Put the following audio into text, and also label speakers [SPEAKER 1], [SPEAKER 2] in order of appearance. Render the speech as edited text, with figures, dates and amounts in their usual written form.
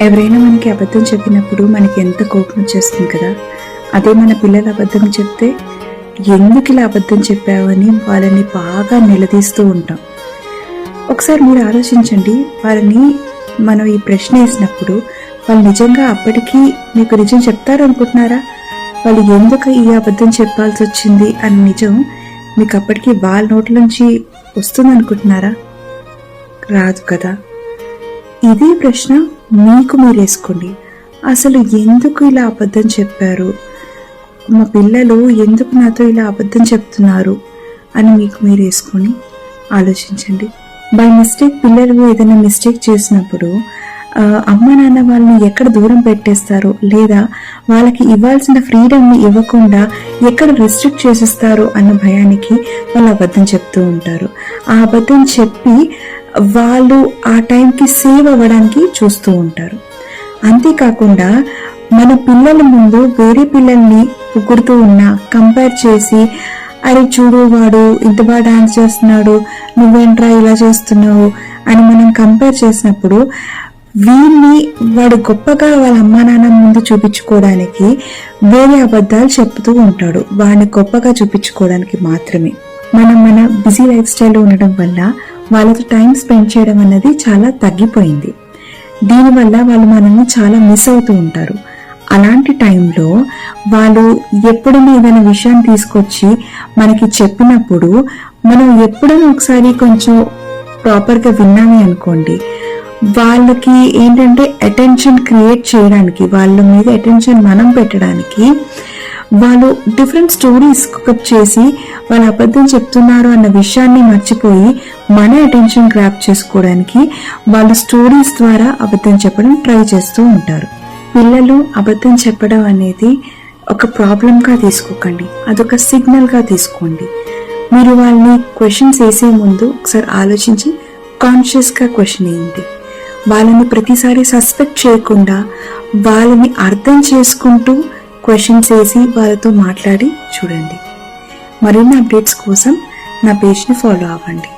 [SPEAKER 1] ఎవరైనా మనకి అబద్ధం చెప్పినప్పుడు మనకి ఎంత కోపం వచ్చేస్తుంది కదా. అదే మన పిల్లలు అబద్ధం చెప్తే ఎందుకు ఇలా అబద్ధం చెప్పావని వాళ్ళని బాగా నిలదీస్తూ ఉంటాం. ఒకసారి మీరు ఆలోచించండి, వాళ్ళని మనం ఈ ప్రశ్న వేసినప్పుడు వాళ్ళు నిజంగా అప్పటికీ మీకు నిజం చెప్తారు అనుకుంటున్నారా? వాళ్ళు ఎందుకు ఈ అబద్ధం చెప్పాల్సి వచ్చింది అని నిజం మీకు అప్పటికి వాళ్ళ నోట్ల నుంచి వస్తుంది అనుకుంటున్నారా? రాదు కదా. ఇదే ప్రశ్న మీకు మీరు వేసుకోండి. అసలు ఎందుకు ఇలా అబద్ధం చెప్పారు, మా పిల్లలు ఎందుకు నాతో ఇలా అబద్ధం చెప్తున్నారు అని మీకు మీరు వేసుకొని ఆలోచించండి. బై మిస్టేక్ పిల్లలు ఏదైనా మిస్టేక్ చేసినప్పుడు అమ్మ నాన్న వాళ్ళని ఎక్కడ దూరం పెట్టేస్తారో లేదా వాళ్ళకి ఇవ్వాల్సిన ఫ్రీడమ్ని ఇవ్వకుండా ఎక్కడ రెస్ట్రిక్ట్ చేసేస్తారో అన్న భయానికి వాళ్ళు అబద్ధం చెప్తూ ఉంటారు. ఆ అబద్ధం చెప్పి వాళ్ళు ఆ టైంకి సేవ్ అవ్వడానికి చూస్తూ ఉంటారు. అంతేకాకుండా మన పిల్లల ముందు వేరే పిల్లల్ని పొగుడుతూ ఉన్నా కంపేర్ చేసి, అరే చూడు వాడు ఇంత బాగా డాన్స్ చేస్తున్నాడు, నువ్వేంట్రా ఇలా చేస్తున్నావు అని మనం కంపేర్ చేసినప్పుడు వీళ్ళని వాడు గొప్పగా వాళ్ళ అమ్మా నాన్న ముందు చూపించుకోవడానికి వేరే అబద్ధాలు చెప్తూ ఉంటాడు, వాడిని గొప్పగా చూపించుకోవడానికి మాత్రమే. మన బిజీ లైఫ్ స్టైల్లో ఉండడం వల్ల వాళ్ళతో టైం స్పెండ్ చేయడం అనేది చాలా తగ్గిపోయింది. దీనివల్ల వాళ్ళు మనల్ని చాలా మిస్ అవుతూ ఉంటారు. అలాంటి టైంలో వాళ్ళు ఎప్పుడైనా ఏదైనా విషయాన్ని తీసుకొచ్చి మనకి చెప్పినప్పుడు మనం ఎప్పుడైనా ఒకసారి కొంచెం ప్రాపర్గా విన్నామే అనుకోండి, వాళ్ళకి ఏంటంటే అటెన్షన్ క్రియేట్ చేయడానికి, వాళ్ళ మీద అటెన్షన్ మనం పెట్టడానికి వాళ్ళు డిఫరెంట్ స్టోరీస్ కుకప్ చేసి వాళ్ళు అబద్ధం చెప్తున్నారు అన్న విషయాన్ని మర్చిపోయి మన అటెన్షన్ గ్రాప్ చేసుకోవడానికి వాళ్ళు స్టోరీస్ ద్వారా అబద్ధం చెప్పడం ట్రై చేస్తూ ఉంటారు. పిల్లలు అబద్ధం చెప్పడం అనేది ఒక ప్రాబ్లంగా తీసుకోకండి, అదొక సిగ్నల్గా తీసుకోండి. మీరు వాళ్ళని క్వశ్చన్స్ వేసే ముందు ఒకసారి ఆలోచించి కాన్షియస్గా క్వశ్చన్ వేయండి. వాళ్ళని ప్రతిసారి సస్పెక్ట్ చేయకుండా వాళ్ళని అర్థం చేసుకుంటూ క్వశ్చన్స్ వేసి వాళ్ళతో మాట్లాడి చూడండి. మరిన్ని అప్డేట్స్ కోసం నా పేజ్ని ఫాలో అవ్వండి.